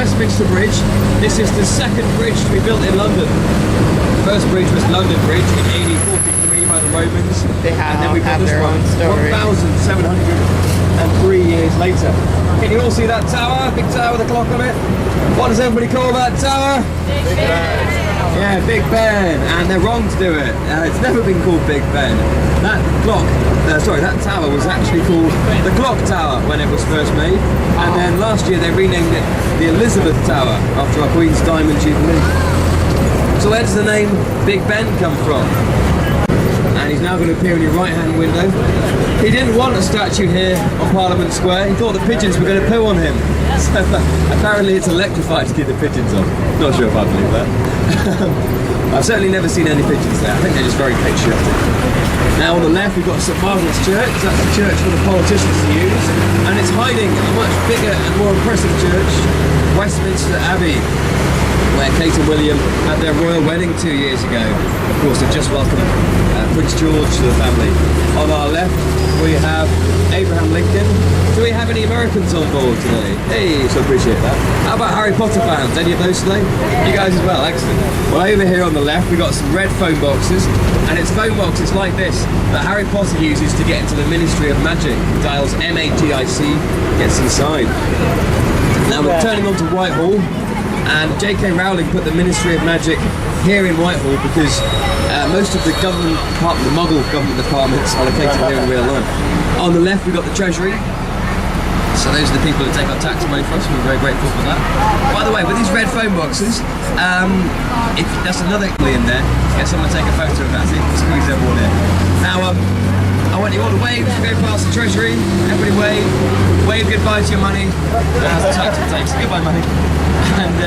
Westminster Bridge. This is the second bridge to be built in London. The first bridge was London Bridge in AD 43 by the Romans. They have, and then we have built this their one own story. 1,703 years later. Can you all see that tower? Big tower with a clock on it? What does everybody call that tower? Big Ben. Yeah, Big Ben, and they're wrong to do it. It's never been called Big Ben. That that tower was actually called the Clock Tower when it was first made, and then last year they renamed it the Elizabeth Tower after our Queen's Diamond Jubilee. So where does the name Big Ben come from? And he's now going to appear in your right-hand window. He didn't want a statue here on Parliament Square. He thought the pigeons were going to poo on him. So apparently it's electrified to keep the pigeons off. Not sure if I believe that. I've certainly never seen any pigeons there. I think they're just very patriotic. Now on the left we've got St Margaret's Church. That's the church for the politicians to use. And it's hiding a much bigger and more impressive church, Westminster Abbey, where Kate and William had their royal wedding 2 years ago. Of course, they've just welcomed Prince George to the family. On our left, we have Abraham Lincoln. Do we have any Americans on board today? Hey, so appreciate that. How about Harry Potter fans? Any of those today? You guys as well, excellent. Well, over here on the left, we've got some red phone boxes, and it's phone boxes like this that Harry Potter uses to get into the Ministry of Magic. He dials MAGIC, gets inside. Now we're turning onto Whitehall. And J.K. Rowling put the Ministry of Magic here in Whitehall because most of the government department, the Muggle government departments, are located here in real life. On the left, we've got the Treasury. So those are the people who take our tax money for us. We're very grateful for that. By the way, with these red phone boxes, if that's another in there, get someone to take a photo of that. See, squeeze them all in. Now, I want you all to wave, go past the Treasury. Everybody wave goodbye to your money. That's the tax it takes. Goodbye, money. And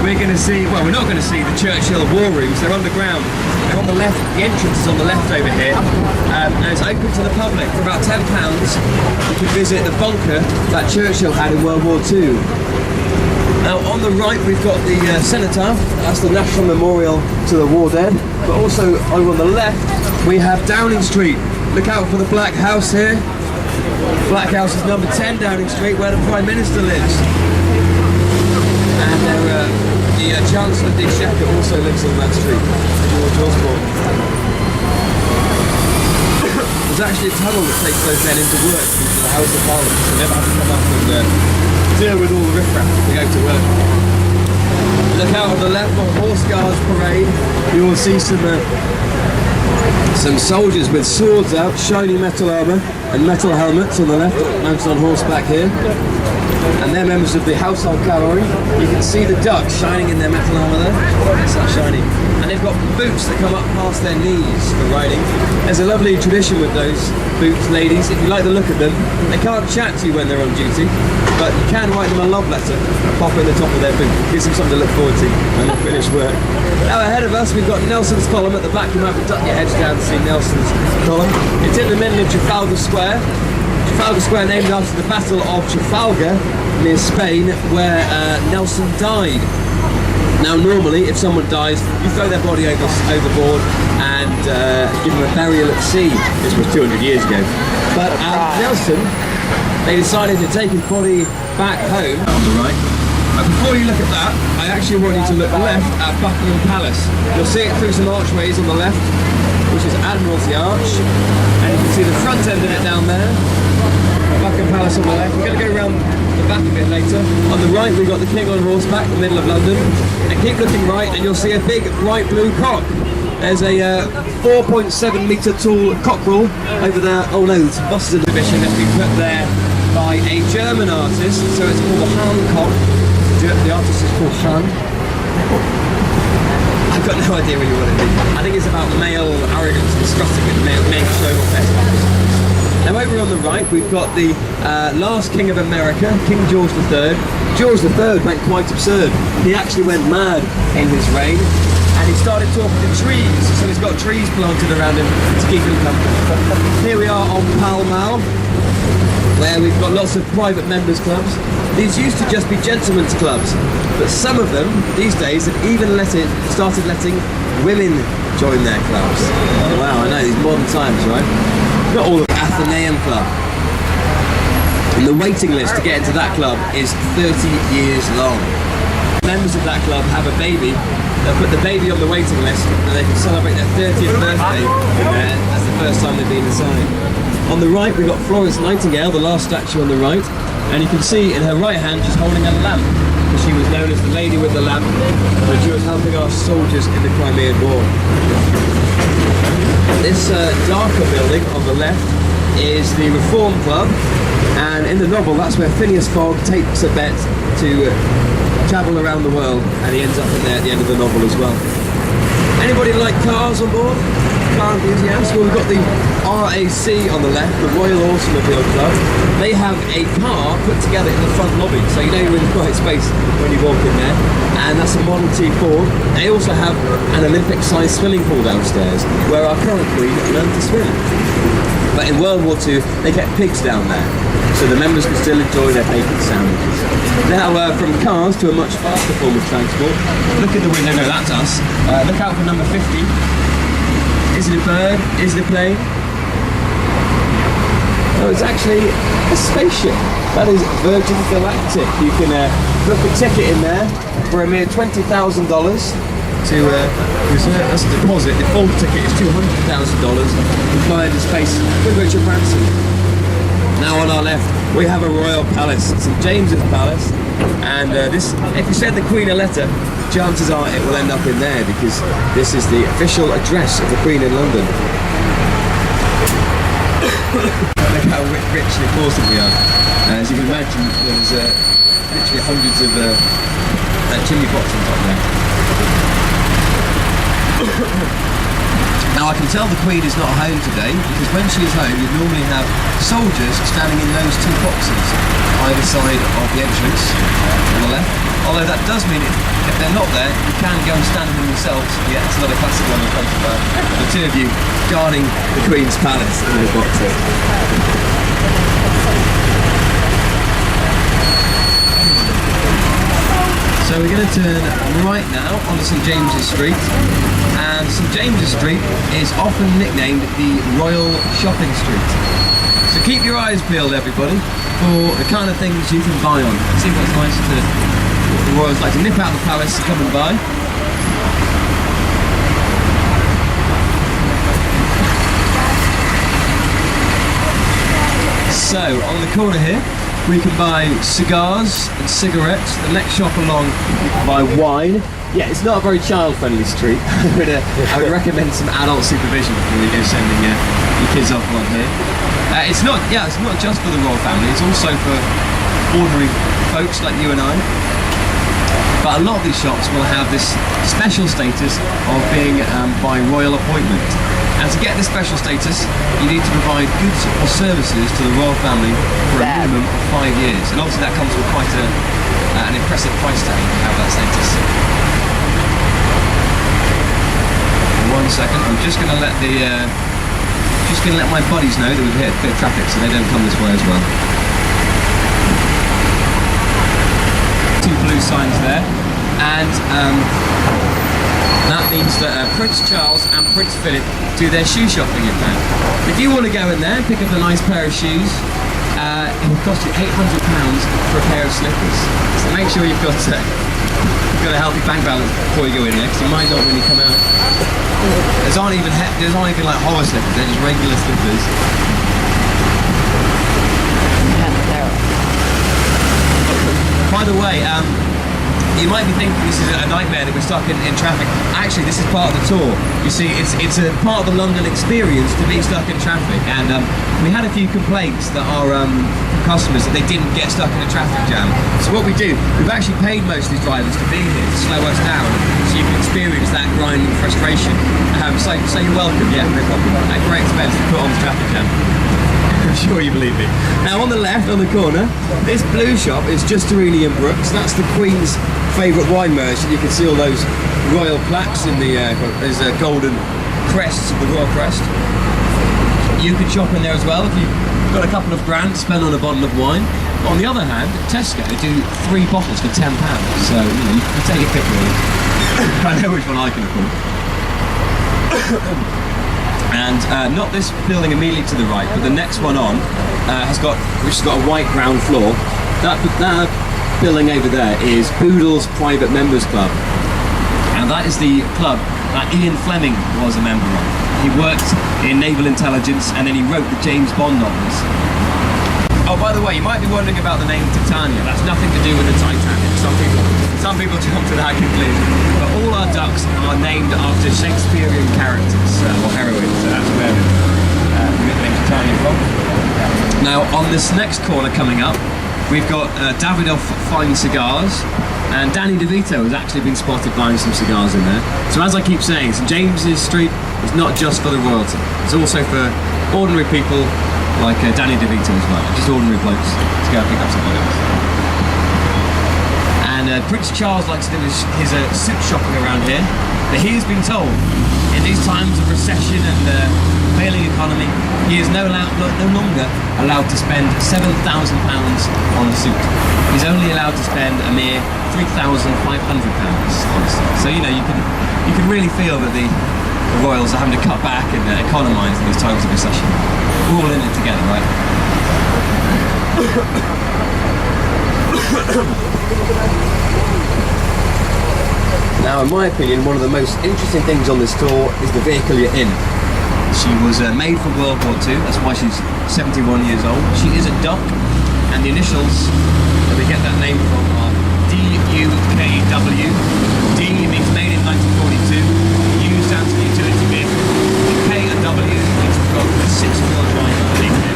we're going to see, well, we're not going to see the Churchill war rooms. They're underground. They're on the left. The entrance is on the left over here, and it's open to the public. For about £10 you can visit the bunker that Churchill had in World War II. Now on the right we've got the Cenotaph. That's the National Memorial to the War Dead. But also over on the left we have Downing Street. Look out for the Black House here. Black House is number 10 Downing Street, where the Prime Minister lives. And the Chancellor of the Exchequer also lives on that street, George Osborne. There's actually a tunnel that takes those men into work into the House of Parliament, so they never have to come up and deal with all the riffraff to go to work. Look out on the left on Horse Guards Parade, you will see some soldiers with swords out, shiny metal armour and metal helmets on the left, mounted on horseback here. And they're members of the Household Cavalry. You can see the ducks shining in their metal armour there. It's so shiny. And they've got boots that come up past their knees for riding. There's a lovely tradition with those boots, ladies. If you like the look of them, they can't chat to you when they're on duty, but you can write them a love letter and pop it in the top of their boot. Gives them something to look forward to when they finish work. Now ahead of us, we've got Nelson's column at the back. You might have to duck your heads down to see Nelson's column. It's in the middle of Trafalgar Square. Trafalgar Square named after the Battle of Trafalgar near Spain, where Nelson died. Now normally if someone dies you throw their body overboard and give them a burial at sea. This was 200 years ago, but Nelson, they decided to take his body back home on the right. But before you look at that, I actually want you to look left at Buckingham Palace. You'll see it through some archways on the left, which is Admiralty Arch, and you can see the front end of it down there. Buckingham Palace on the left. We're going to go around the back a bit later. On the right we've got the King on horseback in the middle of London, and keep looking right and you'll see a big bright blue cock. There's a 4.7 metre tall cockerel over there. Oh no, it's Boston exhibition that's been put there by a German artist, so it's called the Hahn cock. The artist is called Hahn. I've got no idea really what it is. I think it's about male arrogance and strutting with male show off. Now over on the right we've got the last King of America, King George III. George III went quite absurd. He actually went mad in his reign and he started talking to trees, so he's got trees planted around him to keep him company. Here we are on Pall Mall, where we've got lots of private members clubs. These used to just be gentlemen's clubs, but some of them these days have even started letting women join their clubs. Oh, wow, I know, these modern times, right? Not all of the Athenaeum Club. And the waiting list to get into that club is 30 years long. members of that club have a baby, they'll put the baby on the waiting list and they can celebrate their 30th birthday in there as the first time they've been inside. On the right, we've got Florence Nightingale, the last statue on the right, and you can see in her right hand she's holding a lamp. She was known as the lady with the lamp, and she was helping our soldiers in the Crimean War. This darker building on the left is the Reform Club, and in the novel that's where Phineas Fogg takes a bet to travel around the world, and he ends up in there at the end of the novel as well. Anybody like cars on board? Car enthusiasts? Well, we've got the RAC on the left, the Royal Automobile Club. They have a car put together in the front lobby, so you know you're in quite space when you walk in there, and that's a Model T Ford. They also have an Olympic-sized swimming pool downstairs, where our current Queen learned to swim. But in World War II, they kept pigs down there, so the members could still enjoy their bacon sandwiches. Now, from cars to a much faster form of transport. Look in the window, no, that's us. Look out for number 50. Is it a bird? Is it a plane? Oh, it's actually a spaceship. That is Virgin Galactic. You can book a ticket in there for a mere $20,000 to reserve. That's a deposit. The full ticket is $200,000 to fly into space with Richard Branson. Now on our left, we have a royal palace, St James's Palace, and this, if you send the Queen a letter, chances are it will end up in there, because this is the official address of the Queen in London. Look how rich and important we are. As you can imagine, there's literally hundreds of chimney pots on top there. Now I can tell the Queen is not home today, because when she's home you normally have soldiers standing in those two boxes either side of the entrance on the left. Although that does mean if they're not there, you can go and stand them yourselves. Yeah, it's another classic one in front of the two of you guarding the Queen's palace in those boxes. So we're going to turn right now onto St James's Street, and St James's Street is often nicknamed the Royal Shopping Street. So keep your eyes peeled, everybody, for the kind of things you can buy on. See what's nice to what the royals like to nip out the palace to come and buy. So on the corner here, we can buy cigars and cigarettes. The next shop along, you can buy wine. Yeah, it's not a very child-friendly street. I would recommend some adult supervision before you go sending your kids off along here. It's not just for the royal family. It's also for ordinary folks like you and I. But a lot of these shops will have this special status of being by royal appointment. And to get this special status, you need to provide goods or services to the royal family for a minimum of 5 years. And obviously that comes with quite an impressive price tag to have that status. 1 second, I'm just going to let my buddies know that we've hit a bit of traffic, so they don't come this way as well. Two blue signs there, and that means that Prince Charles and Prince Philip do their shoe shopping in there. If you want to go in there and pick up a nice pair of shoes, it will cost you £800 for a pair of slippers. So make sure you've got a healthy bank balance before you go in there, because you might not really come out. There's aren't even like horror slippers, they're just regular slippers. By the way, you might be thinking this is a nightmare that we're stuck in traffic. Actually, this is part of the tour. You see, it's a part of the London experience to be stuck in traffic, and we had a few complaints that our customers that they didn't get stuck in a traffic jam. So what we do, we've actually paid most of these drivers to be here to slow us down, so you can experience that grinding frustration. So you're welcome. Yeah, no problem. At great expense to put on the traffic jam. I'm sure you believe me. Now on the left, on the corner, this blue shop is Just Aurelian Brooks. That's the Queen's favourite wine merchant. You can see all those royal plaques in the there's golden crests of the royal crest. You can shop in there as well if you've got a couple of grand to spend on a bottle of wine. On the other hand, Tesco do 3 bottles for £10, so you can take your pick really. I know which one I can afford. And not this building immediately to the right, but the next one on which has got a white ground floor. That building over there is Boodle's Private Members Club. And that is the club that Ian Fleming was a member of. He worked in naval intelligence and then he wrote the James Bond novels. Oh, by the way, you might be wondering about the name Titania. That's nothing to do with the Titanic. Some people jump to that conclusion. But all our ducks are named after Shakespearean characters or heroines, so that's where we get the name Titania from. Now, on this next corner coming up, we've got Davidoff Fine Cigars, and Danny DeVito has actually been spotted buying some cigars in there. So as I keep saying, St James's Street is not just for the royalty, it's also for ordinary people like Danny DeVito as well, just ordinary blokes to go and pick up some cigars. And Prince Charles likes to do his suit shopping around here, but he has been told in these times of recession and failing economy, he is no longer allowed to spend £7,000 on a suit. He's only allowed to spend a mere £3,500 on a suit. So you can really feel that the royals are having to cut back and economise in these times of recession. We're all in it together, right? Now, in my opinion, one of the most interesting things on this tour is the vehicle you're in. She was made for World War II, that's why she's 71 years old. She is a duck, and the initials that we get that name from are DUKW. D means made in 1942, U stands for utility vehicle, and K and W means we've got a 6-wheel drive underneath it.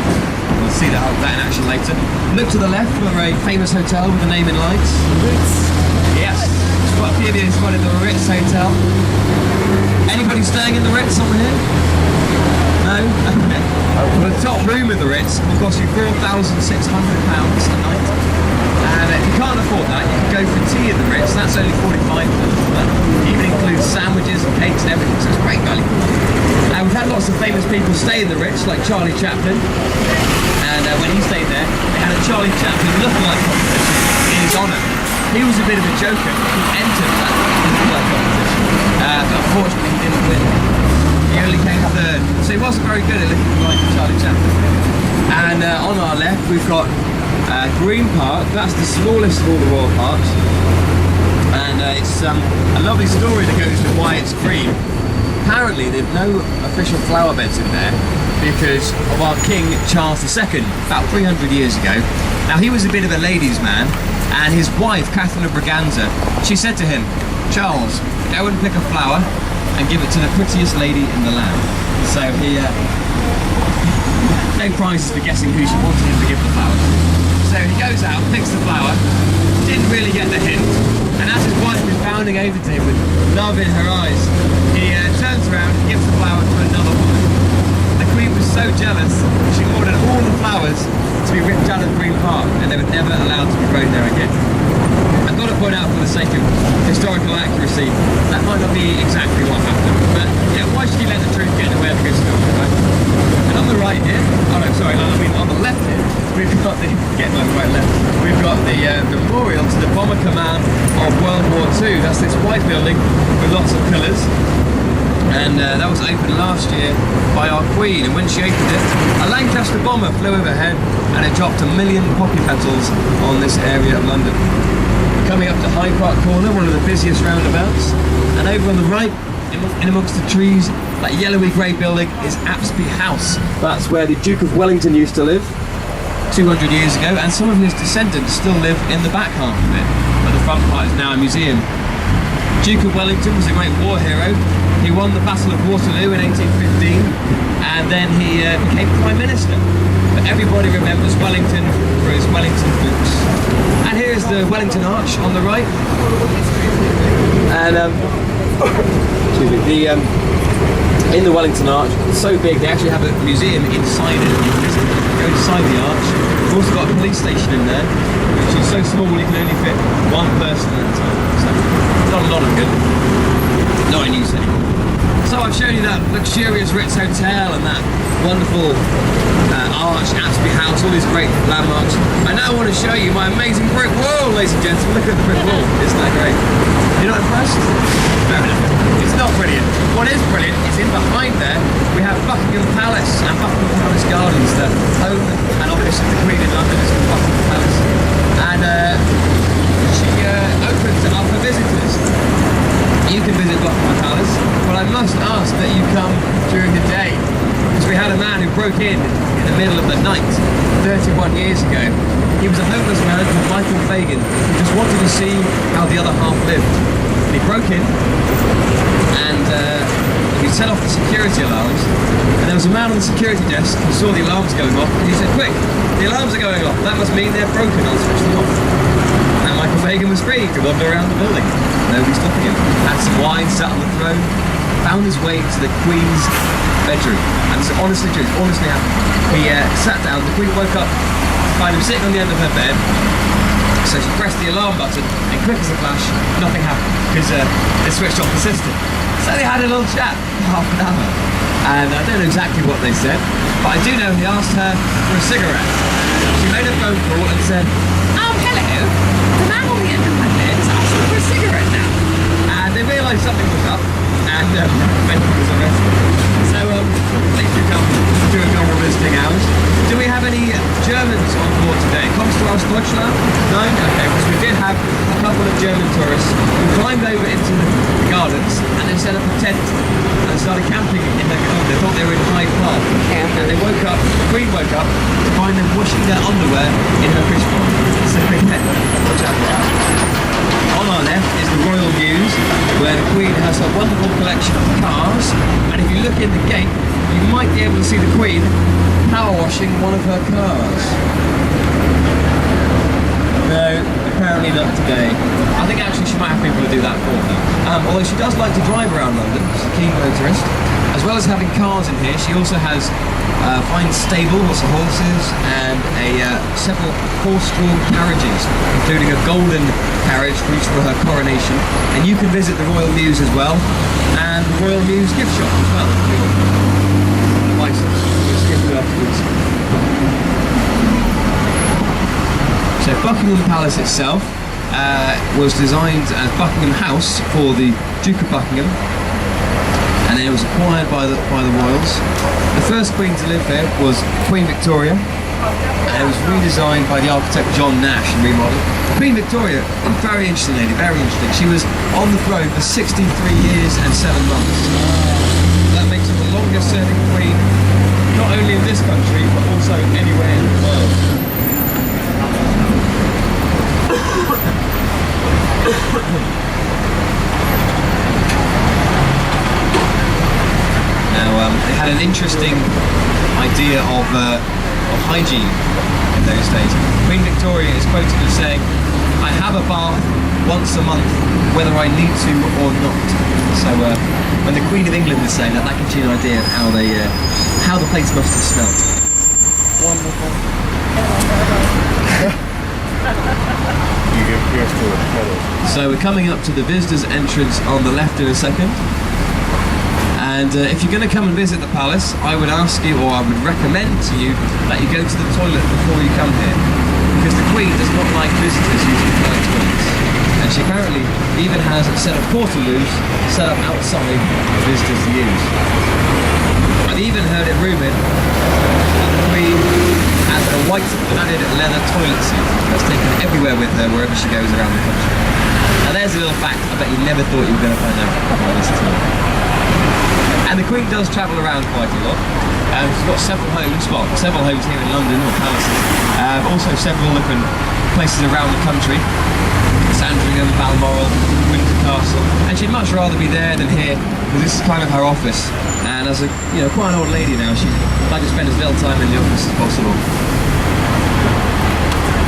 We'll see that in action later. Look to the left for a famous hotel with the name in lights. Ritz. Yes, quite a few of you spotted the Ritz Hotel. Anybody staying in the Ritz over here? No? Okay. Well, the top room in the Ritz will cost you £4,600 a night. And if you can't afford that, you can go for tea in the Ritz. That's only £45. That even includes sandwiches and cakes and everything, so it's great value. And we've had lots of famous people stay in the Ritz, like Charlie Chaplin. And when he stayed there, they had a Charlie Chaplin lookalike competition in his honour. He was a bit of a joker. He entered that lookalike competition, but unfortunately he didn't win. He only came third, so he wasn't very good at looking like Charlie Chaplin. And on our left, we've got Green Park. That's the smallest of all the royal parks, and it's a lovely story that goes with why it's green. Apparently, there's no official flower beds in there because of our King Charles II, about 300 years ago. Now, he was a bit of a ladies' man, and his wife, Catherine of Braganza, she said to him, "Charles, go and pick a flower and give it to the prettiest lady in the land." So he no prizes for guessing who she wanted him to give the flower to. So he goes out, picks the flower, didn't really get the hint, and as his wife is bounding over to him with love in her eyes, he turns around and gives the flower to another woman. The Queen was so jealous, she ordered all the flowers to be ripped out of Green Park, and they were never allowed to be grown there again. I've got to point out, for the sake of historical accuracy, that might not be exactly what happened, but why should you let the truth get in the way of a good story, right? And on the right here, on the left here, we've got we've got the memorial to the bomber command of World War II. That's this white building with lots of pillars. And that was opened last year by our Queen, and when she opened it, a Lancaster bomber flew overhead and it dropped 1 million poppy petals on this area of London. Coming up to Hyde Park Corner, one of the busiest roundabouts, and over on the right, in amongst the trees, that yellowy grey building is Apsby House. That's where the Duke of Wellington used to live 200 years ago, and some of his descendants still live in the back half of it, but the front part is now a museum. Duke of Wellington was a great war hero. He won the Battle of Waterloo in 1815, and then he became Prime Minister. But everybody remembers Wellington for his Wellington boots. And here's the Wellington Arch on the right. And excuse me, in the Wellington Arch, it's so big they actually have a museum inside it. You can just go inside the arch. We've also got a police station in there, which is so small you can only fit one person at a time. So not a lot of good. Not in use anymore. So I've shown you that luxurious Ritz Hotel and that wonderful arch, Apsby House, all these great landmarks. I now want to show you my amazing brick wall, ladies and gentlemen. Look at the brick wall. Isn't that great? You're not impressed? Fair enough. It's not brilliant. What is brilliant is in behind there we have Buckingham Palace and Buckingham Palace Gardens. The home and office of the Queen in London is called Buckingham Palace. And open to other visitors. You can visit Buckingham Palace, but I must ask that you come during the day, because we had a man who broke in the middle of the night 31 years ago. He was a homeless man called Michael Fagan who just wanted to see how the other half lived. And he broke in and he set off the security alarms, and there was a man on the security desk who saw the alarms going off, and he said, "Quick, the alarms are going off, that must mean they're broken, I'll switch them off." And Michael Fagan was free to wander around the building. Nobody stopping him. Had some wine, sat on the throne, found his way to the Queen's bedroom. And it's honestly true, it's honestly happened. He sat down, the Queen woke up to find him sitting on the end of her bed. So she pressed the alarm button, and quick as a flash, nothing happened, because they switched off the system. So they had a little chat for half an hour. And I don't know exactly what they said, but I do know he asked her for a cigarette. She made a phone call and said, "Oh, hello, the man on the end of my bed is asking for a cigarette now." And they realised something was up, and Benjamin was arrested. So they could come to a normal visiting hours. Do we have any Germans on board today? Kommst du aus Deutschland? No? Okay, because we did have a couple of German tourists who climbed over into the gardens and they set up a tent and started camping in their garden. They thought they were in Hyde Park. And they woke up, the Queen woke up to find them washing their underwear in her fish pond. So they watch out for that. On our left is the Royal Mews, where the Queen has a wonderful collection of cars, and if you look in the gate, you might be able to see the Queen power washing one of her cars. No, apparently not today. I think actually she might have people to do that for her. Although she does like to drive around London, she's a keen motorist. As well as having cars in here, she also has a fine stable, lots of horses, and several horse-drawn carriages, including a golden carriage for each for her coronation. And you can visit the Royal Mews as well, and the Royal Mews gift shop as well. We'll skip it afterwards. So Buckingham Palace itself was designed as Buckingham House for the Duke of Buckingham, and then it was acquired by the royals. The first queen to live there was Queen Victoria, and it was redesigned by the architect John Nash and remodeled. Queen Victoria, a very interesting lady, very interesting. She was on the throne for 63 years and 7 months. That makes her the longest serving queen, not only in this country, but also anywhere in the world. Now, they had an interesting idea of hygiene in those days. Queen Victoria is quoted as saying, "I have a bath once a month, whether I need to or not." So when the Queen of England is saying that, that gives you an idea of how the place must have smelt. Wonderful. You get pierced with a feather. So we're coming up to the visitors' entrance on the left in a second. And if you're going to come and visit the palace, I would ask you, or I would recommend to you, that you go to the toilet before you come here. Because the Queen does not like visitors using public toilets. And she apparently even has a set of portaloos set up outside for visitors to use. I've even heard it rumoured that the Queen has a white padded leather toilet seat that's taken everywhere with her wherever she goes around the country. Now there's a little fact I bet you never thought you were going to find out about this tour. And the Queen does travel around quite a lot. She's got several homes here in London, or palaces. Also several different places around the country. Sandringham, Balmoral, Windsor Castle. And she'd much rather be there than here, because this is kind of her office. And as a quite an old lady now, she'd like to spend as little time in the office as possible.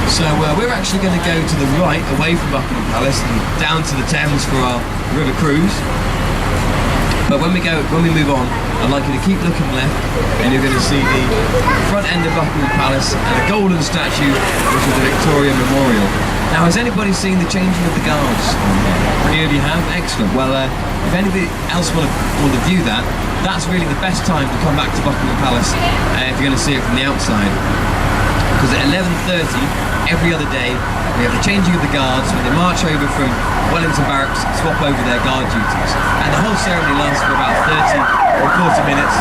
So we're actually going to go to the right, away from Buckingham Palace, and down to the Thames for our river cruise. But when we move on, I'd like you to keep looking left, and you're going to see the front end of Buckingham Palace and a golden statue, which is the Victoria Memorial. Now, has anybody seen the changing of the guards? Any of you have? Excellent. Well, if anybody else want to view that, that's really the best time to come back to Buckingham Palace if you're going to see it from the outside. Because at 11:30 every other day, we have the changing of the guards when they march over from Wellington Barracks, swap over their guard duties. And the whole ceremony lasts for about 30 or 40 minutes.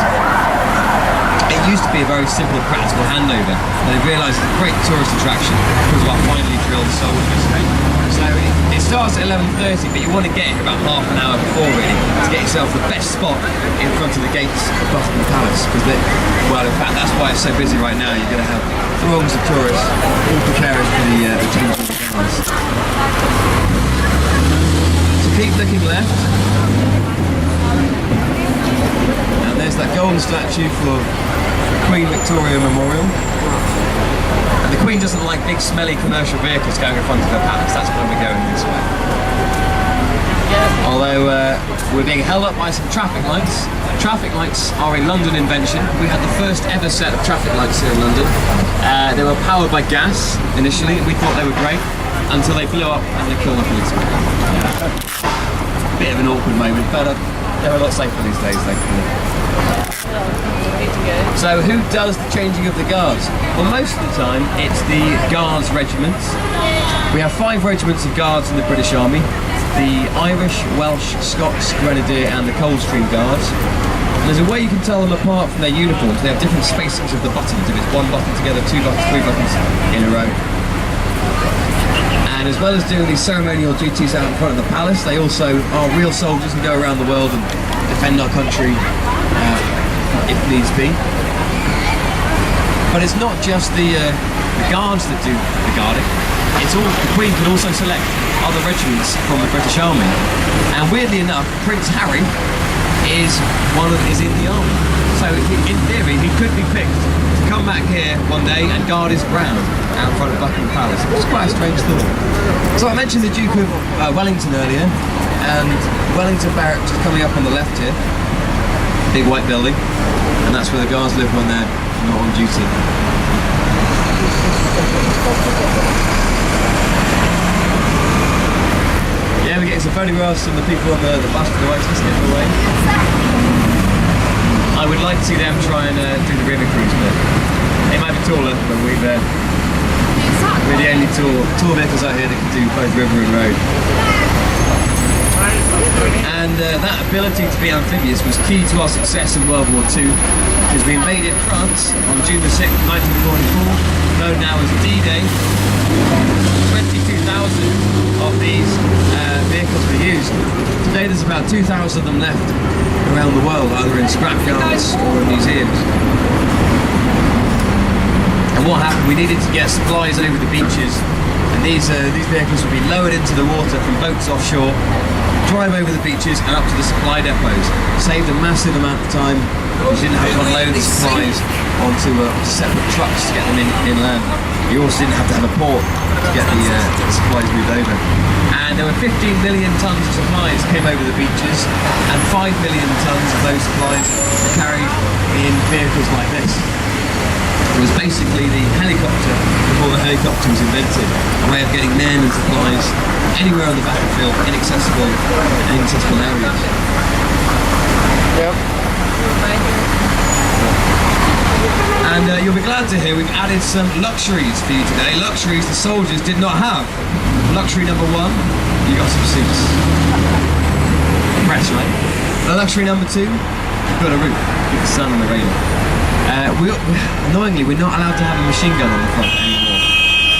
It used to be a very simple and practical handover, but they've realised it's a great tourist attraction because of our finely drilled soldiers. So It starts at 11:30, but you want to get here about half an hour before, really, to get yourself the best spot in front of the gates of Buckingham Palace. Because, well, in fact, that's why it's so busy right now. You're going to have throngs of tourists all preparing for the changing of the guards. So keep looking left. And there's that golden statue for Queen Victoria Memorial. And the Queen doesn't like big, smelly commercial vehicles going in front of her palace. That's why we're going this way. Although we're being held up by some traffic lights. Traffic lights are a London invention. We had the first ever set of traffic lights here in London. They were powered by gas initially. We thought they were great until they blew up and they killed the policemen. Bit of an awkward moment, but they're a lot safer these days, thankfully. So who does the changing of the guards? Well, most of the time it's the Guards regiments. We have 5 regiments of guards in the British Army: the Irish, Welsh, Scots, Grenadier and the Coldstream Guards. And there's a way you can tell them apart from their uniforms. They have different spacings of the buttons. If it's 1 button together, 2 buttons, 3 buttons in a row. And as well as doing these ceremonial duties out in front of the palace, they also are real soldiers and go around the world and defend our country if needs be. But it's not just the guards that do the guarding. It's all the Queen can also select other regiments from the British Army. And weirdly enough, Prince Harry is in the army. So in theory, he could be picked to come back here one day and guard his ground out in front of Buckingham Palace. It's quite a strange thought. So I mentioned the Duke of Wellington earlier, and Wellington Barracks is coming up on the left here. Big white building, and that's where the guards live when they're not on duty. Yeah, we're getting some photographs from the people on the bus to the right, just getting away. I would like to see them try and do the river cruise bit. They might be taller, but we're the only tall vehicles out here that can do both river and road. And that ability to be amphibious was key to our success in World War II, because we invaded France on June the 6th, 1944, known now as D-Day. 22,000 of these vehicles were used. Today there's about 2,000 of them left around the world, either in scrapyards or in museums. And what happened, we needed to get supplies over the beaches, and these vehicles would be lowered into the water from boats offshore, drive over the beaches and up to the supply depots. Saved a massive amount of time, because you didn't have to unload the supplies onto separate trucks to get them inland. You also didn't have to have a port to get the supplies moved over. And there were 15 million tons of supplies came over the beaches, and 5 million tons of those supplies were carried in vehicles like this. It was basically the helicopter before the helicopter was invented, a way of getting men and supplies anywhere on the battlefield, inaccessible areas. Yep. And you'll be glad to hear we've added some luxuries for you today. Luxuries the soldiers did not have. Luxury number 1, you got some suits. Fresh, right? Luxury number 2, you've got a roof with the sun and the rain. Annoyingly, we're not allowed to have a machine gun on the front anymore.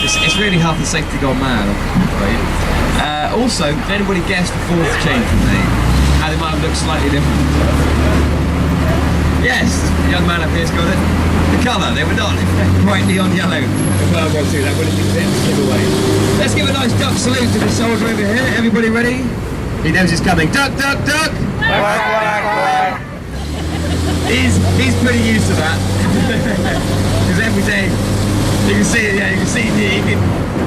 It's really health and safety gone mad, I'm afraid. Also, did anybody guess the 4th change was made? How they might have looked slightly different? Yes, the young man up here's got it. The colour, they were not bright neon yellow. In World War II, that would have been a bit of a giveaway. Let's give a nice duck salute to the soldier over here. Everybody ready? He knows he's coming. Duck, duck, duck! He's pretty used to that. Because every day, you can see it, yeah, you can see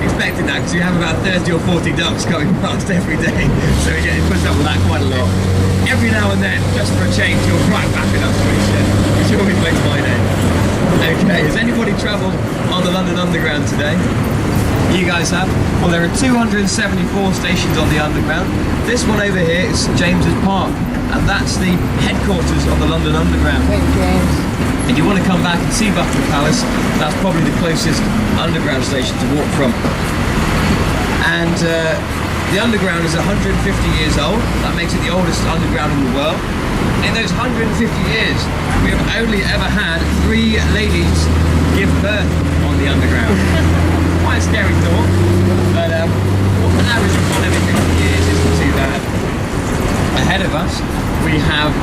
expecting that, because you have about 30 or 40 ducks coming past every day. So he puts up with that quite a lot. Every now and then, just for a change, you'll right back it up to each day, which always makes my day. Okay, has anybody travelled on the London Underground today? You guys have? Well, there are 274 stations on the Underground. This one over here is St James's Park, and that's the headquarters of the London Underground. St James. If you want to come back and see Buckingham Palace, that's probably the closest Underground station to walk from. And the Underground is 150 years old. That makes it the oldest Underground in the world. In those 150 years, we have only ever had 3 ladies give birth on the Underground. Quite a scary thought, but an average of one every 50 years isn't too bad. Ahead of us, we have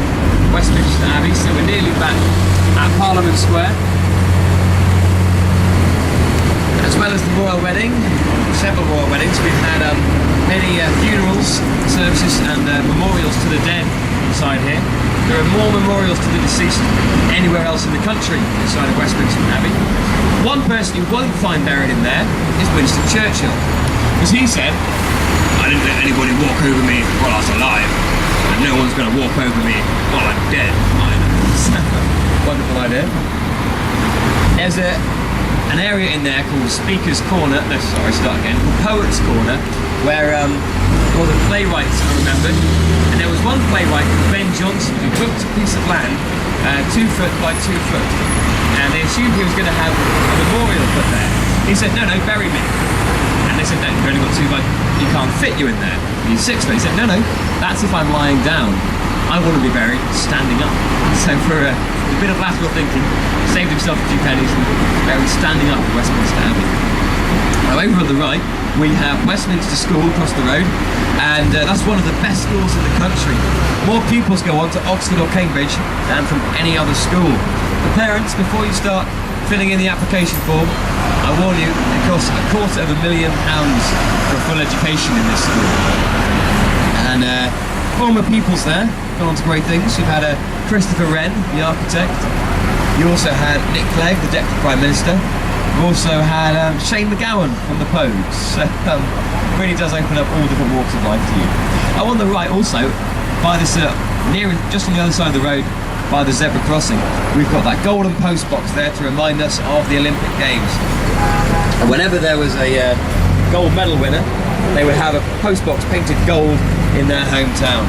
Westminster Abbey, so we're nearly back at Parliament Square. As well as the royal wedding, several royal weddings, we've had many funerals, services and memorials to the dead inside here. There are more memorials to the deceased anywhere else in the country inside of Westminster Abbey. One person you won't find buried in there is Winston Churchill, because he said, "I didn't let anybody walk over me while I was alive, and no one's going to walk over me while I'm dead." Wonderful idea. There's an area in there called Speaker's Corner, called Poets Corner, where all the playwrights are remembered. And there was one playwright, Ben Jonson, who booked a piece of land 2 foot by 2 foot. And they assumed he was going to have a memorial put there. He said, "No, bury me." And they said, "No, you've only got 2 by, you can't fit you in there. You need 6 foot." He said, "No, that's if I'm lying down. I want to be buried standing up." So for a bit of lateral thinking, saved himself a few pennies and buried standing up at Westminster Abbey. Now over on the right, we have Westminster School across the road, and that's one of the best schools in the country. More pupils go on to Oxford or Cambridge than from any other school. The parents, before you start filling in the application form, I warn you, it costs £250,000 for a full education in this school. And former pupils there gone on to great things. You've had Christopher Wren, the architect. You also had Nick Clegg, the Deputy Prime Minister. We've also had Shane McGowan from the Pogues. So really does open up all different walks of life to you. Oh, on the right also, by this just on the other side of the road, by the zebra crossing, we've got that golden post box there to remind us of the Olympic Games. And whenever there was a gold medal winner, they would have a post box painted gold in their hometown.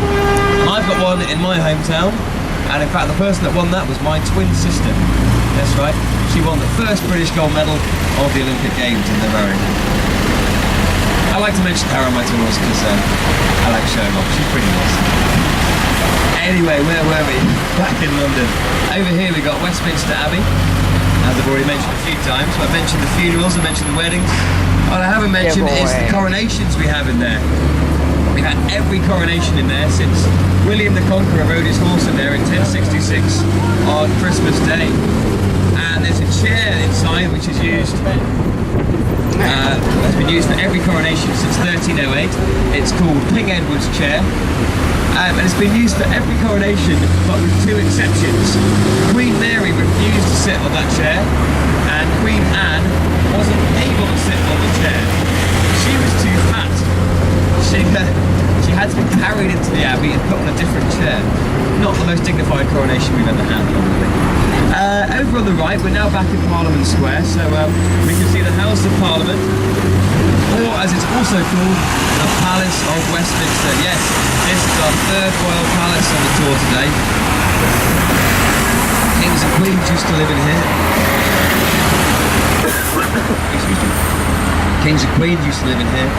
And I've got one in my hometown, and in fact the person that won that was my twin sister. That's right, she won the first British gold medal of the Olympic Games in the rowing. I like to mention her on my tours because I like showing off, she's pretty nice. Anyway, where were we? Back in London. Over here we got Westminster Abbey, as I've already mentioned a few times. So I mentioned the funerals, I mentioned the weddings. What I haven't mentioned is the coronations we have in there. We've had every coronation in there since William the Conqueror rode his horse in there in 1066 on Christmas Day. And there's a chair inside which is used, has been used for every coronation since 1308. It's called King Edward's chair. And it's been used for every coronation, but with 2 exceptions. Queen Mary refused to sit on that chair, and Queen Anne wasn't able to sit on the chair. She was too fat. She had to be carried into the Abbey and put on a different chair. Not the most dignified coronation we've ever had, probably. Over on the right, we're now back in Parliament Square, so we can see the House of Parliament, or as it's also called, the Palace of Westminster. Yes, this is our 3rd royal palace on the tour today. Kings and Queens used to live in here. Excuse me. Kings and Queens used to live in here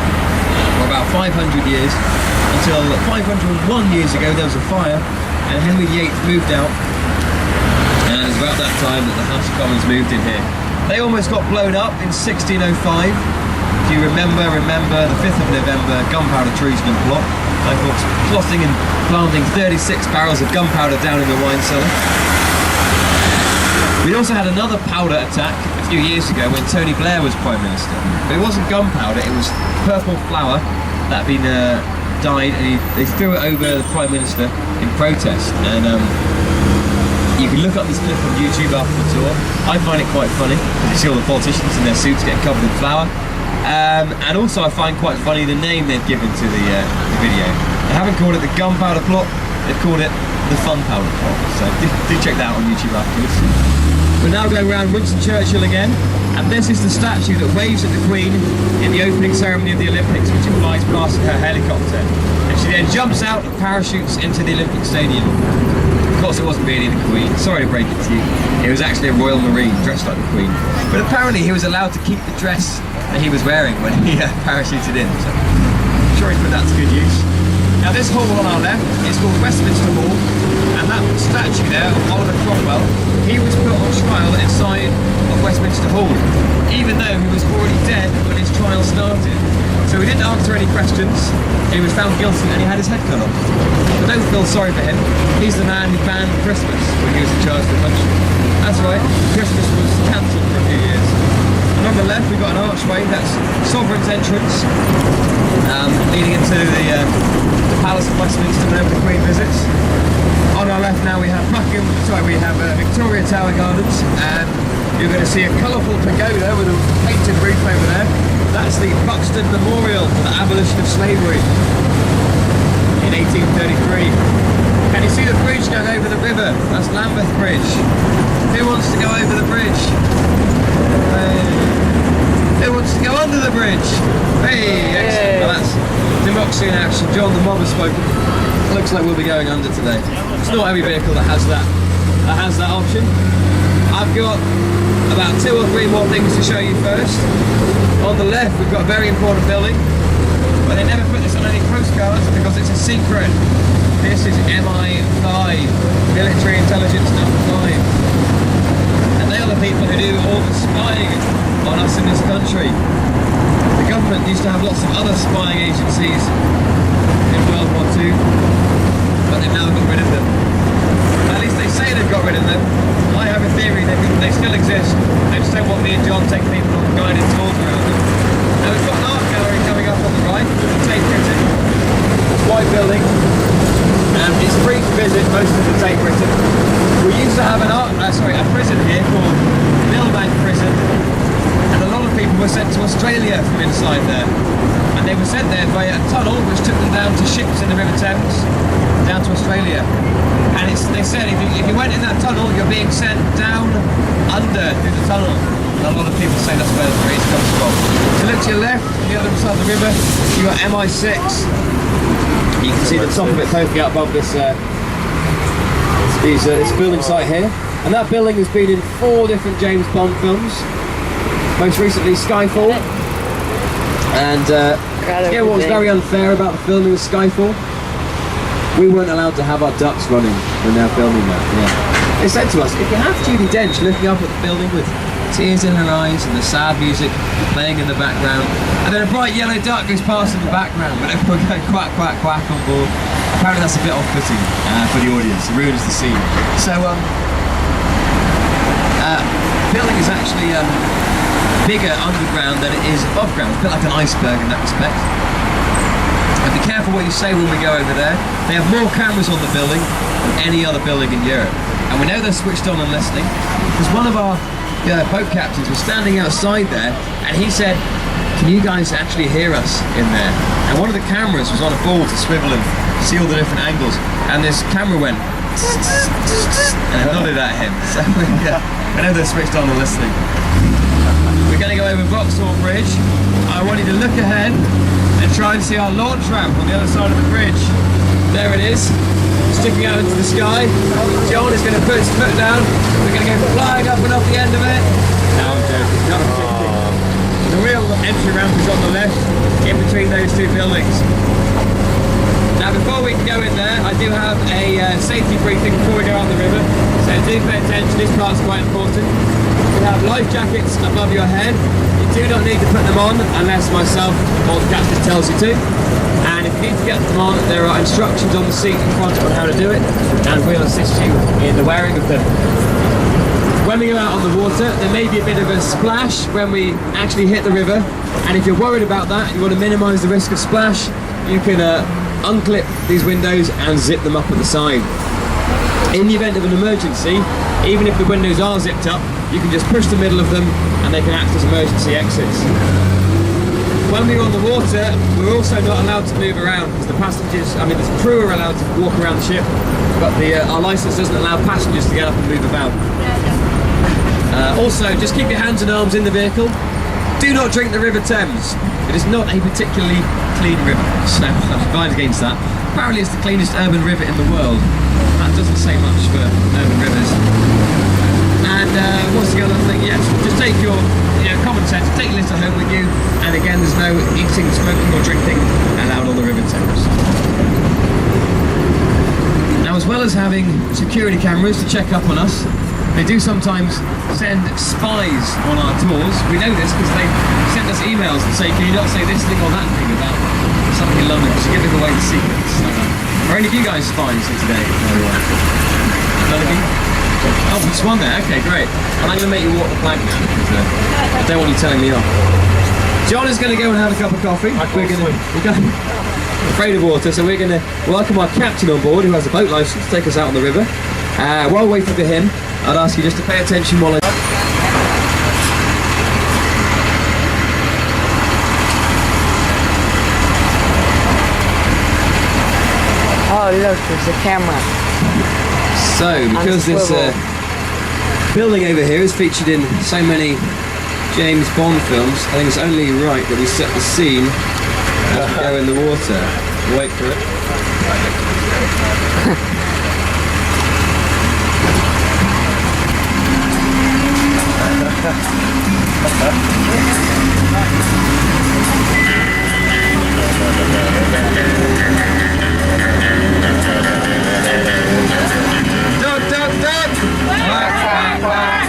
for about 500 years, until 501 years ago there was a fire and Henry VIII moved out, and it was about that time that the House of Commons moved in here. They almost got blown up in 1605. If you remember the 5th of November gunpowder treason and plot. I thought plotting and planting 36 barrels of gunpowder down in the wine cellar. We also had another powder attack a few years ago when Tony Blair was Prime Minister. But it wasn't gunpowder, it was purple flour that had been dyed, and they threw it over the Prime Minister in protest. And you can look up this clip on YouTube after the tour. I find it quite funny, because you see all the politicians in their suits getting covered in flour. And also I find quite funny the name they've given to the video. They haven't called it the gunpowder plot, they've called it the fun powder plot. So do check that out on YouTube afterwards. We're now going around Winston Churchill again, and this is the statue that waves at the Queen in the opening ceremony of the Olympics, which flies past her helicopter. And she then jumps out and parachutes into the Olympic Stadium. Of course it wasn't really the Queen, sorry to break it to you. It was actually a Royal Marine dressed like the Queen. But apparently he was allowed to keep the dress that he was wearing when he parachuted in. So I'm sure he put that to good use. Now this hall on our left is called Westminster Hall, and that statue there of Oliver Cromwell, he was put on trial inside of Westminster Hall, even though he was already dead when his trial started. So we didn't answer any questions. He was found guilty and he had his head cut off. But don't feel sorry for him. He's the man who banned Christmas when he was in charge of the country. That's right, Christmas was cancelled for a few years. And on the left we've got an archway, that's Sovereign's entrance, leading into the Palace of Westminster whenever the Queen visits. On our left now we have Victoria Tower Gardens, and you're going to see a colourful pagoda with a painted roof over there. That's the Buxton Memorial for the abolition of slavery in 1833. Can you see the bridge going over the river? That's Lambeth Bridge. Who wants to go over the bridge? Who wants to go under the bridge? Hey, excellent. Well, that's democracy in action. John, the mob has spoken. Looks like we'll be going under today. It's not every vehicle that has that option. I've got about 2 or 3 more things to show you first. On the left we've got a very important building, but they never put this on any postcards because it's a secret. This is MI5, Military Intelligence Number 5. And they are the people who do all the spying on us in this country. The government used to have lots of other spying agencies in World War II, but they've now got rid of them. At least they say they've got rid of them. I have a theory that they still exist. They just don't want me and John taking people on guided tours around them. Now we've got an art gallery coming up on the right, with the Tate Britain. White building. It's free to visit most of the Tate Britain. We used to have a prison here called Millbank Prison, and a lot of people were sent to Australia from inside there. And they were sent there by a tunnel which took them down to ships in the River Thames, down to Australia. And they said if you went in that tunnel, you're being sent down under through the tunnel. And a lot of people say that's where the phrase comes from. So look to your left, on the other side of the river, you've got MI6. You can see the top of it poking out above this building site here. And that building has been in 4 different James Bond films. Most recently Skyfall. And what was very unfair about the filming of Skyfall? We weren't allowed to have our ducks running when they were filming that. Yeah. They said to us, if you have Judi Dench looking up at the building with tears in her eyes and the sad music playing in the background, and then a bright yellow duck goes past in the background, but everyone going quack, quack, quack on board. Apparently that's a bit off-putting for the audience. It ruins the scene. So, building is actually bigger underground than it is above ground. A bit like an iceberg in that respect. And be careful what you say when we go over there. They have more cameras on the building than any other building in Europe. And we know they're switched on and listening, because one of our boat captains was standing outside there, and he said, can you guys actually hear us in there? And one of the cameras was on a ball to swivel and see all the different angles, and this camera went and it nodded at him. So I know they're switched on and listening. We're going to go over Vauxhall Bridge. I want you to look ahead and try and see our launch ramp on the other side of the bridge. There it is, sticking out into the sky. John is going to put his foot down. We're going to go flying up and off the end of it. No, I'm joking. No, I'm joking. The real entry ramp is on the left, in between those 2 buildings. Now before we can go in there, I do have a safety briefing before we go out the river. So do pay attention, this part's quite important. We have life jackets above your head. You do not need to put them on unless myself or the captain tells you to. And if you need to get them on, there are instructions on the seat in front on how to do it, and we'll assist you in the wearing of them. When we go out on the water, there may be a bit of a splash when we actually hit the river, and if you're worried about that, you want to minimise the risk of splash, you can unclip these windows and zip them up at the side. In the event of an emergency, even if the windows are zipped up, you can just push the middle of them and they can act as emergency exits. When we're on the water, we're also not allowed to move around, because the crew are allowed to walk around the ship, but our licence doesn't allow passengers to get up and move about. Also, just keep your hands and arms in the vehicle. Do not drink the River Thames. It is not a particularly clean river, so I'm advised against that. Apparently it's the cleanest urban river in the world. That doesn't say much for urban rivers. And what's the other thing? Yes, just take your common sense, take your litter home with you, and again there's no eating, smoking or drinking allowed on the River Thames. Now, as well as having security cameras to check up on us, They do sometimes send spies on our tours. We know this because they send us emails and say, can you not say this thing or that thing about something in London, because you're giving away the secrets. Are any of you guys spies here today? None of you? Oh, just one there. Okay, great. And I'm going to make you walk the plank now, because I don't want you telling me off. John is going to go and have a cup of coffee. We're afraid of water, so we're going to welcome our captain on board, who has a boat license to take us out on the river. While waiting for him, I'd ask you just to pay attention while I... Oh look, there's a camera. So, because this building over here is featured in so many James Bond films, I think it's only right that we set the scene as we go in the water. Wait for it. Duck, duck, duck! Quack, quack, quack!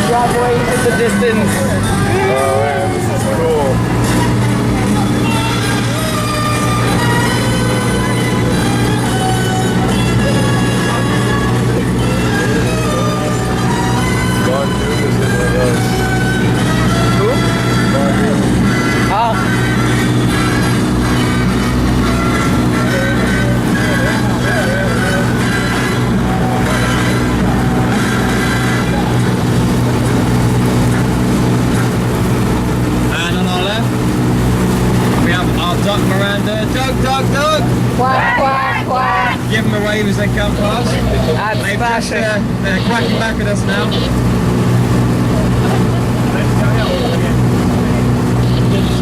Drive away into the distance. Oh man, this is cool. Gone through this in one of those. Who? Gone through. Oh. And on our left, we have our duck Miranda. Duck, duck, duck! Quack, quack, quack. Give them a wave as they come past. That's They've just, smashing. they're quacking back at us now.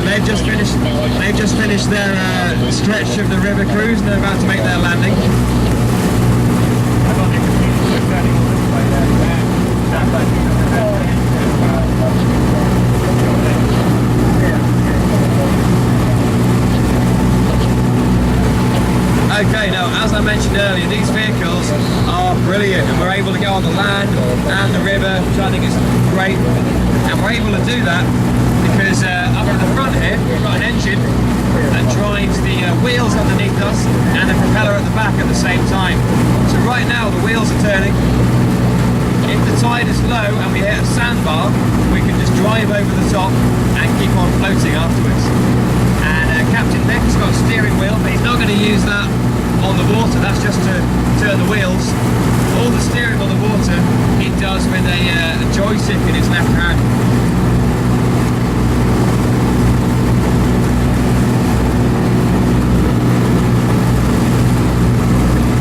So they've just finished their stretch of the river cruise and they're about to make their landing. Okay, now as I mentioned earlier, these vehicles are brilliant and we're able to go on the land and the river, which I think is great. And we're able to do that because up at the front here, we've got an engine that drives the wheels underneath us and the propeller at the back at the same time. So right now the wheels are turning. If the tide is low and we hit a sandbar, we can just drive over the top and keep on floating afterwards. And Captain Nick's got a steering wheel, but he's not going to use that on the water, that's just to turn the wheels. All the steering on the water he does with a joystick in his left hand.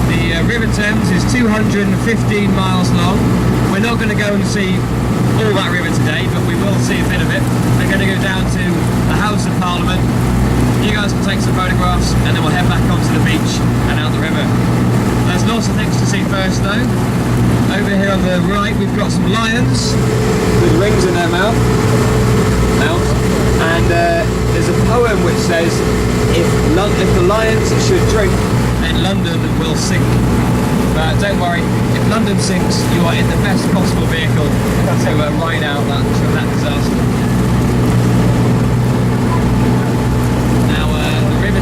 The River Thames is 215 miles long. We're not going to go and see all that river today, but we will see a bit of it. We're going to go down to the House of Parliament. You guys can take some photographs and then we'll head back onto the beach and out the river. There's lots of things to see first though. Over here on the right we've got some lions with rings in their mouth. And there's a poem which says, if the lions should drink, then London will sink. But don't worry, if London sinks, you are in the best possible vehicle to ride out that disaster.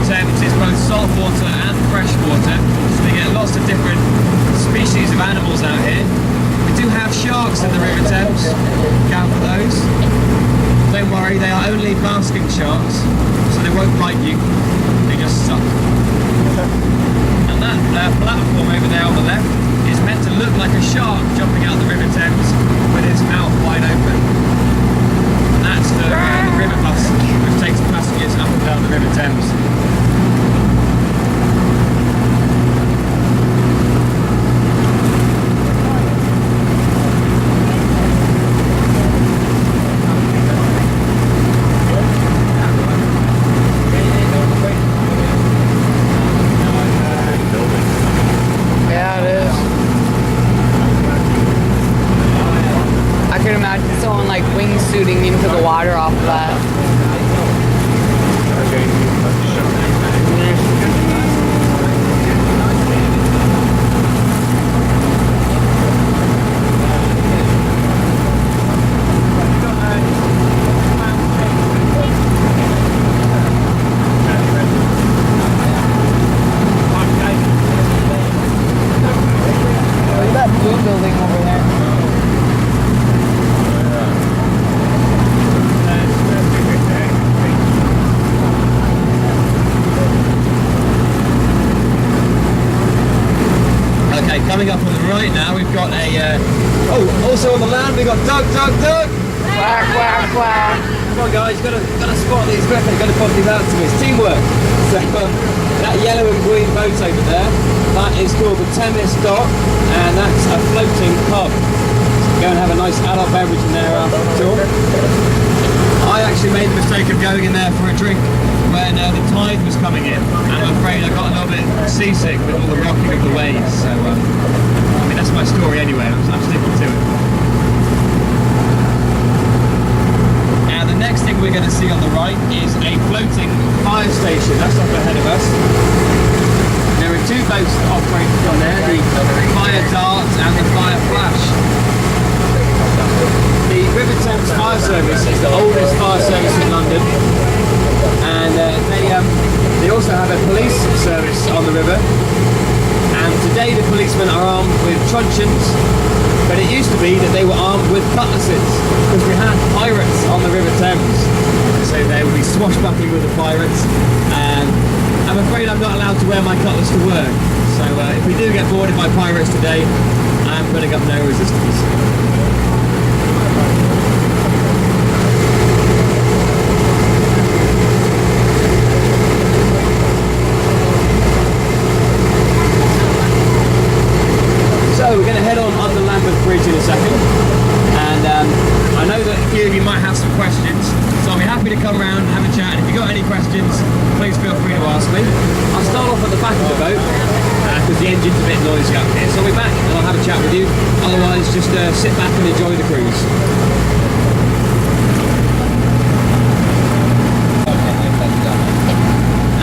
Thames is both saltwater and freshwater, so we get lots of different species of animals out here. We do have sharks in the River Thames, look out for those. Don't worry, they are only basking sharks, so they won't bite you, they just suck. And that platform over there on the left is meant to look like a shark jumping out the River Thames with its mouth wide open. And that's the river bus, which takes passengers up and down the River Thames. Coming up on the right now, we've got a. Also on the land, we've got Doug. Quack, quack, quack. Come on, guys, gotta spot these griffins. Gotta point these out to me. It's teamwork. So that yellow and green boat over there, that is called the Themis Dock, and that's a floating pub. Go and have a nice adult beverage in there after the tour. I actually made the mistake of going in there for a drink when the tide was coming in, and I'm afraid I got a little bit seasick with all the rocking of the waves. So, I mean, that's my story anyway. I'm sticking to it. Now, the next thing we're going to see on the right is a floating fire station. That's up ahead of us. There are two boats that operate from there: the Fire Dart and the Fire Flash. The River Thames Fire Service is the oldest fire service in London, and they also have a police service on the river. And today the policemen are armed with truncheons, but it used to be that they were armed with cutlasses because we had pirates on the River Thames, so they would be swashbuckling with the pirates. And I'm afraid I'm not allowed to wear my cutlass to work, so if we do get boarded by pirates today, I'm putting up no resistance. So we're going to head on under Lambeth Bridge in a second, and I know that a few of you might have some questions, so I'll be happy to come around and have a chat. And if you've got any questions, please feel free to ask me. I'll start off at the back of the boat because the engine's a bit noisy up here, so I'll be back and I'll have a chat with you. Otherwise, just sit back and enjoy the cruise.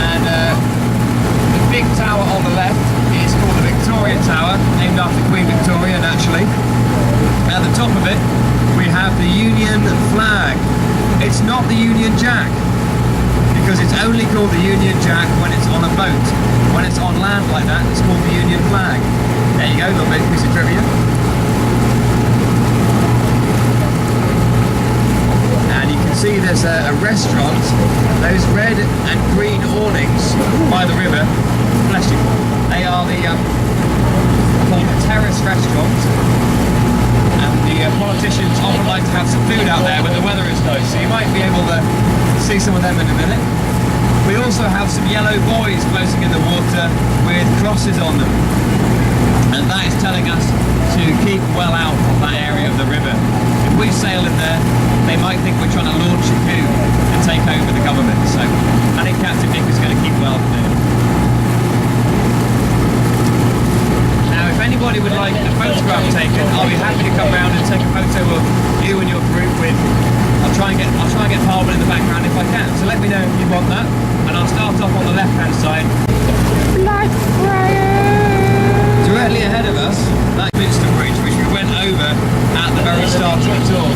And the big tower on the left is called the Victoria Tower, named after Queen Victoria, naturally. At the top of it, we have the Union flag. It's not the Union Jack, because it's only called the Union Jack when it's on a boat. When it's on land like that, it's called the Union flag. There you go, a little bit piece of trivia. And you can see there's a restaurant. Those red and green awnings by the river, bless you, they are the called the Terrace Restaurant. And the politicians often like to have some food out there when the weather is nice, so you might be able to see some of them in a minute. We also have some yellow buoys floating in the water with crosses on them, and that is telling us to keep well out of that area of the river. If we sail in there, they might think we're trying to launch a coup and take over the government, so I think Captain Nick is going to keep well there. If anybody would like a photograph taken, I'll be happy to come round and take a photo of you and your group with. I'll try and get Parliament in the background if I can. So let me know if you want that, and I'll start off on the left-hand side. Directly ahead of us, that Minster Bridge, which we went over at the very start of the tour.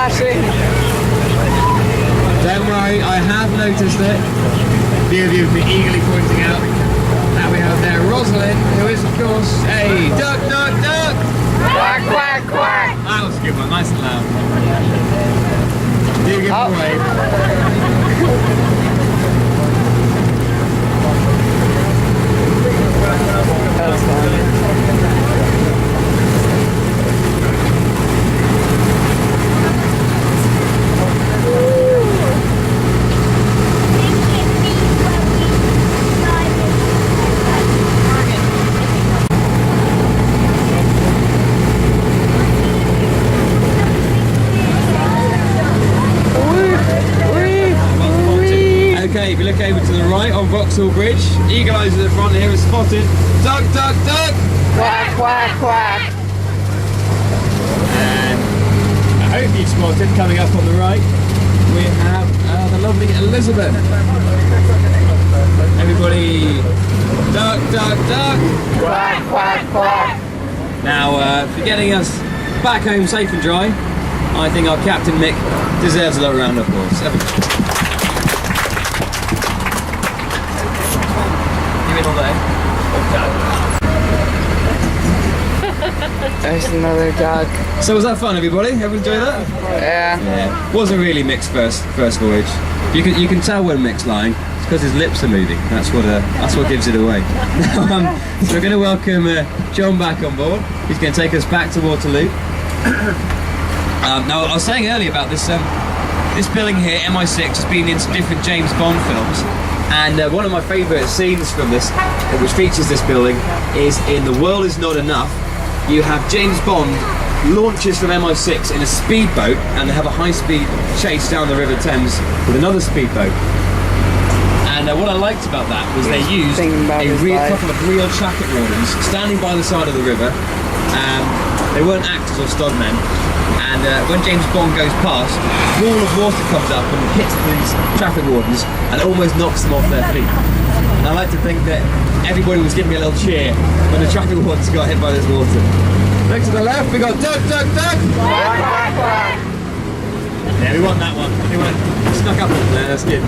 flashing. Don't worry, I have noticed it. A few of you have been eagerly pointing out that we have there Rosalind, who is of course a duck, duck, duck. Quack, quack, quack. That was a good one, nice and loud. Do give Oh. it away. That was fun. Okay, if you look over to the right on Vauxhall Bridge, Eagle Eyes at the front here is spotted. Duck, duck, duck! Quack, quack, quack. And I hope you've spotted, coming up on the right, we have the lovely Elizabeth. Everybody, duck, duck, duck! Quack, quack, quack. Now, for getting us back home safe and dry, I think our Captain Mick deserves a little round of applause. Give it all there. There's another duck. So was that fun, everybody? Everyone enjoy that? Yeah. Yeah. Wasn't really Mick's first voyage. You can tell when Mick's lying. It's because his lips are moving. That's what gives it away. So we're going to welcome John back on board. He's going to take us back to Waterloo. Now I was saying earlier about this this building here, MI6, has been in some different James Bond films. And one of my favourite scenes from this, which features this building, is in The World Is Not Enough. You have James Bond launches from MI6 in a speedboat, and they have a high-speed chase down the River Thames with another speedboat. And what I liked about that was they used a couple of real traffic wardens standing by the side of the river. They weren't actors or stuntmen. And when James Bond goes past, a wall of water comes up and hits these traffic wardens and almost knocks them off their feet. And I like to think that everybody was giving me a little cheer when the traffic wardens got hit by this water. Look to the left, we got duck, duck, duck! Quack, quack, quack. Yeah, we want that one. Anyone snuck up on there, that's good.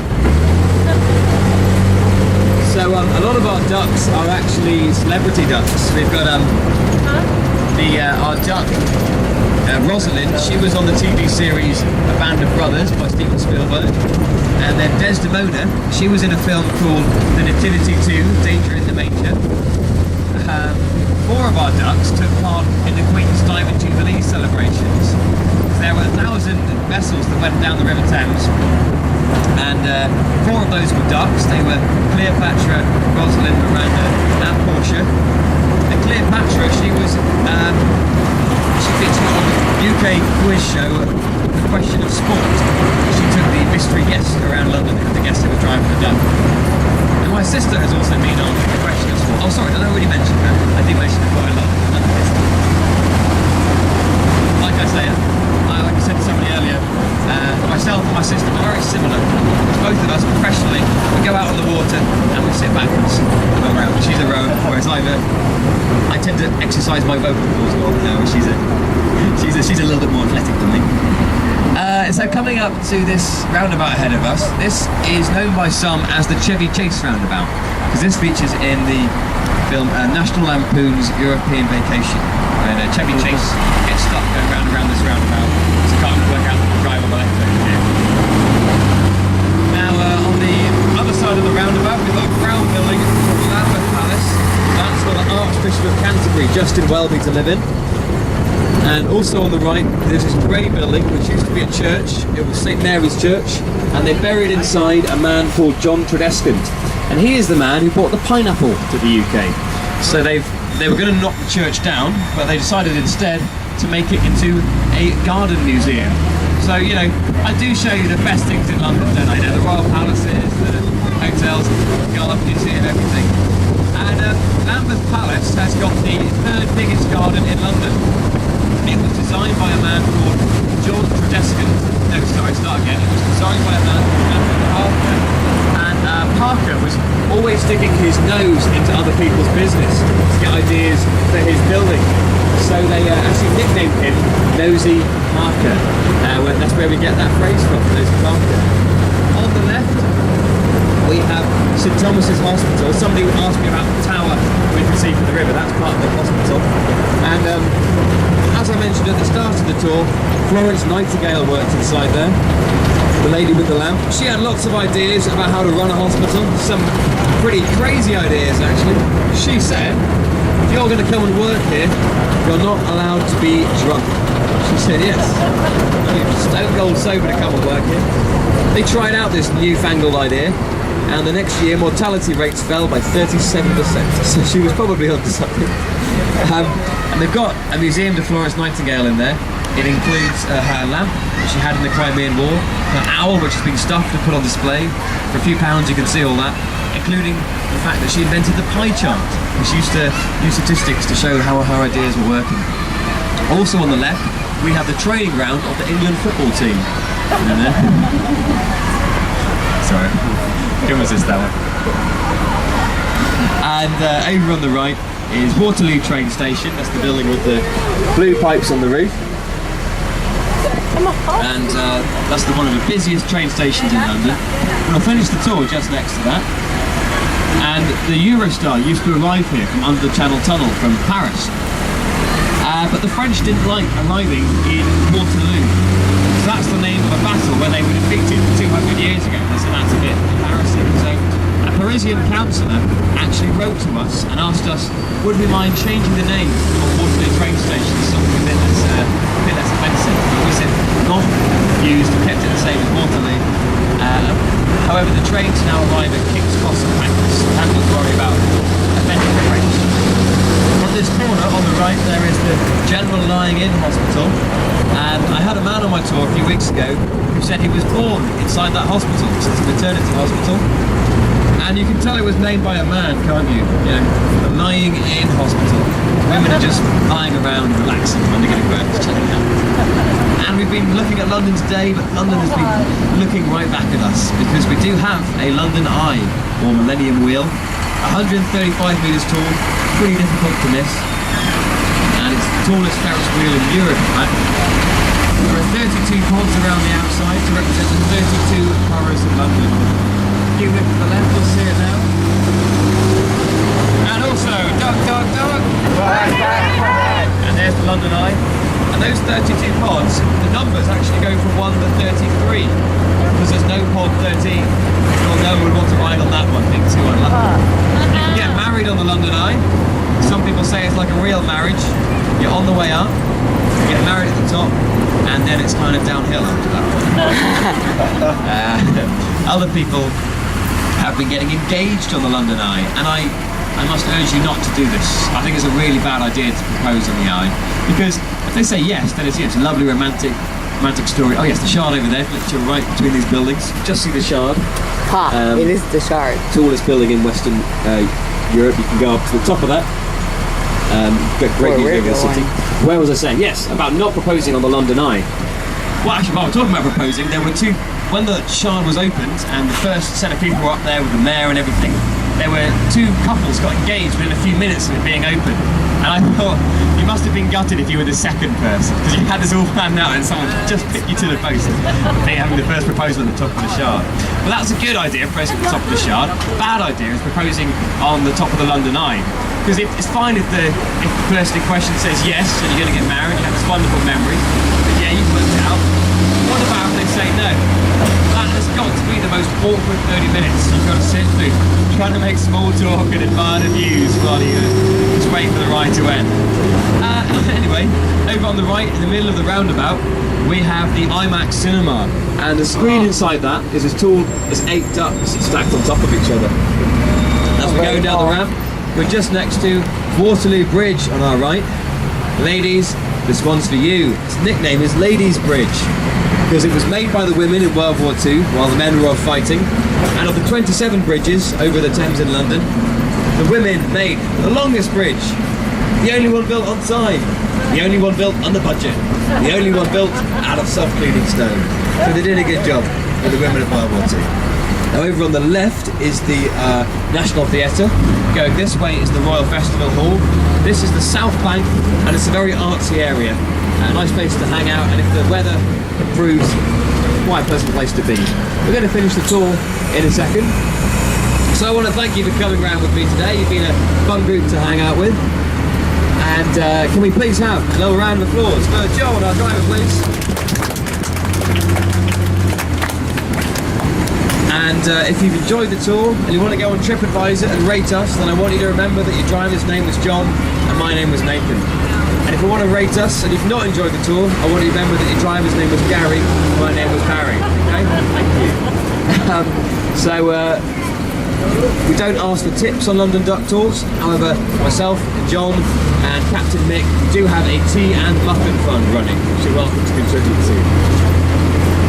So a lot of our ducks are actually celebrity ducks. We've got our duck, Rosalind. She was on the TV series A Band of Brothers by Steven Spielberg. And then Desdemona, she was in a film called The Nativity 2, Danger in the Manger. 4 of our ducks took part in the Queen's Diamond Jubilee celebrations. There were 1,000 vessels that went down the River Thames, and 4 of those were ducks. They were Cleopatra, Rosalind, Miranda, and Portia. And Cleopatra, she featured on the UK quiz show, The Question of Sport. She took the mystery guest around London, and the guest who was driving the duck. And my sister has also been on The Question of Sport. Oh, sorry, did I already mention that? I did mention it quite a lot. Like I say, like I said to somebody earlier, myself and my sister were very similar. Both of us professionally, we go out on the water and we sit back and row around. She's a rower, whereas I tend to exercise my vocal cords more now. She's a little bit more athletic than me. So coming up to this roundabout ahead of us, this is known by some as the Chevy Chase roundabout, because this features in the film National Lampoon's European Vacation, when Chevy Chase gets stuck going round and round this roundabout, so can't work out the drive on the left over here. Now on the other side of the roundabout, we've got a brown building called Lambeth Palace. That's for the Archbishop of Canterbury, Justin Welby, to live in. And also on the right, there's this grey building which used to be a church. It was St Mary's Church, and they buried inside a man called John Tredescant. And he is the man who brought the pineapple to the UK. So they were going to knock the church down, but they decided instead to make it into a garden museum. So, you know, I do show you the best things in London, don't I? The Royal Palaces, the hotels, the Garden Museum, everything. And Lambeth Palace has got the 3rd biggest garden in London. It was designed by a man called John Tredescant. No, sorry, start again. It was designed by a man called Edward Parker. And Parker was always sticking his nose into other people's business to get ideas for his building. So they actually nicknamed him Nosy Parker. That's where we get that phrase from, Nosy Parker. On the left, we have St Thomas's Hospital. Somebody asked me about the tower we can see from the river. That's part of the hospital. And as I mentioned at the start of the tour, Florence Nightingale worked inside there. The lady with the lamp. She had lots of ideas about how to run a hospital. Some pretty crazy ideas, actually. She said, if you're going to come and work here, you're not allowed to be drunk. She said, yes. You're stone cold sober to come and work here. They tried out this newfangled idea, and the next year mortality rates fell by 37%. So she was probably onto something. And they've got a Museum to Florence Nightingale in there. It includes her lamp, which she had in the Crimean War, her owl, which has been stuffed and put on display. For a few pounds you can see all that, including the fact that she invented the pie chart. She used to use statistics to show how her ideas were working. Also on the left, we have the training ground of the England football team. Sorry, couldn't resist that one. And over on the right is Waterloo train station. That's the building with the blue pipes on the roof. And that's one of the busiest train stations in London. We'll finish the tour just next to that. And the Eurostar used to arrive here from under the Channel Tunnel from Paris. But the French didn't like arriving in Waterloo. So that's the name of a battle where they were defeated 200 years ago. So that's a bit embarrassing. So a Parisian councillor actually wrote to us and asked us, would we mind changing the name of Waterloo train station to something a bit less offensive? But we said not used, kept it the same as Waterloo. However, the trains now arrive at King's Cross and Pancras. Have to worry about offending the French. On this corner on the right there is the General Lying In Hospital, and I had a man on my tour a few weeks ago who said he was born inside that hospital. It's a maternity hospital, and you can tell it was named by a man, can't you? You know, the Lying In Hospital. Women are just lying around relaxing when they're getting birth, checking out. And we've been looking at London today, but London has been looking right back at us, because we do have a London Eye, or Millennium Wheel, 135 metres tall, pretty difficult to miss, and it's the tallest Ferris wheel in Europe, in fact. There are 32 pods around the outside to represent the 32 boroughs of London. You look to the left, you'll see it now. And also, duck, duck, duck! Quack, quack, quack. And there's the London Eye. And those 32 pods, the numbers actually go from 1 to 33, because there's no pod 13. Well, no one would want to ride on that one, being too unlucky. You can get married on the London Eye. Some people say it's like a real marriage. You're on the way up, you get married at the top, and then it's kind of downhill after that point. Other people have been getting engaged on the London Eye, and I must urge you not to do this. I think it's a really bad idea to propose on the Eye, because if they say yes, then it's a lovely romantic story. Oh yes, the Shard over there, flip to your right between these buildings. Just see the Shard. It is the Shard. Tallest building in Western Europe. You can go up to the top of that. Great view over the city. Where was I saying? Yes, about not proposing on the London Eye. Well, actually, while we're talking about proposing, there were two. When the Shard was opened and the first set of people were up there with the mayor and everything, there were two couples got engaged within a few minutes of it being open. And I thought, you must have been gutted if you were the second person, because you had this all planned out and someone just picked you to the post, having the first proposal at the top of the Shard. But that's a good idea, proposing at the top of the Shard. Bad idea is proposing on the top of the London Eye. Because it's fine if the person in question says yes and you're going to get married, you have this wonderful memory, but yeah, you've worked it out. What about if they say no? That has got to be the most awkward 30 minutes you've got to sit through, trying to make small talk and admire the views while you just wait for the ride to end. Anyway, over on the right, in the middle of the roundabout, we have the IMAX cinema, and the screen inside that is as tall as 8 ducks stacked on top of each other. As we go down the ramp, we're just next to Waterloo Bridge on our right. Ladies, this one's for you. Its nickname is Ladies Bridge, because it was made by the women in World War II while the men were off fighting. And of the 27 bridges over the Thames in London, the women made the longest bridge. The only one built on time, the only one built on the budget, the only one built out of self-cleaning stone. So they did a good job for the women of World War II. Now over on the left is the National Theatre. Going this way is the Royal Festival Hall. This is the South Bank, and it's a very artsy area. A nice place to hang out, and if the weather improves, quite a pleasant place to be. We're going to finish the tour in a second. So I want to thank you for coming around with me today. You've been a fun group to hang out with. And can we please have a little round of applause for John, our driver, please. And if you've enjoyed the tour and you want to go on TripAdvisor and rate us, then I want you to remember that your driver's name was John and my name was Nathan. And if you want to rate us and you've not enjoyed the tour, I want you to remember that your driver's name was Gary and my name was Barry. Okay? Thank you. We don't ask for tips on London Duck tours. However, myself, John and Captain Mick do have a tea and muffin fund running, which you're welcome to contribute to.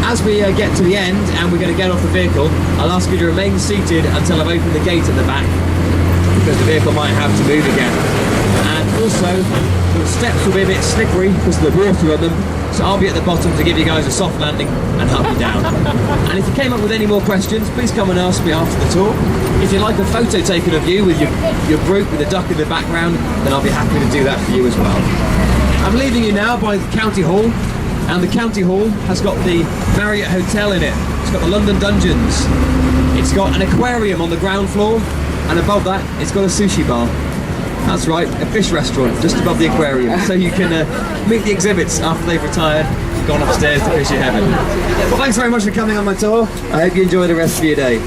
As we get to the end and we're going to get off the vehicle, I'll ask you to remain seated until I've opened the gate at the back, because the vehicle might have to move again. And also, the steps will be a bit slippery because of the water on them, so I'll be at the bottom to give you guys a soft landing and help you down. And if you came up with any more questions, please come and ask me after the tour. If you'd like a photo taken of you with your group with a duck in the background, then I'll be happy to do that for you as well. I'm leaving you now by the County Hall, and the County Hall has got the Marriott Hotel in it. It's got the London Dungeons. It's got an aquarium on the ground floor, and above that, it's got a sushi bar. That's right, a fish restaurant just above the aquarium, so you can meet the exhibits after they've retired, gone upstairs to Fishy Heaven. Well, thanks very much for coming on my tour. I hope you enjoy the rest of your day.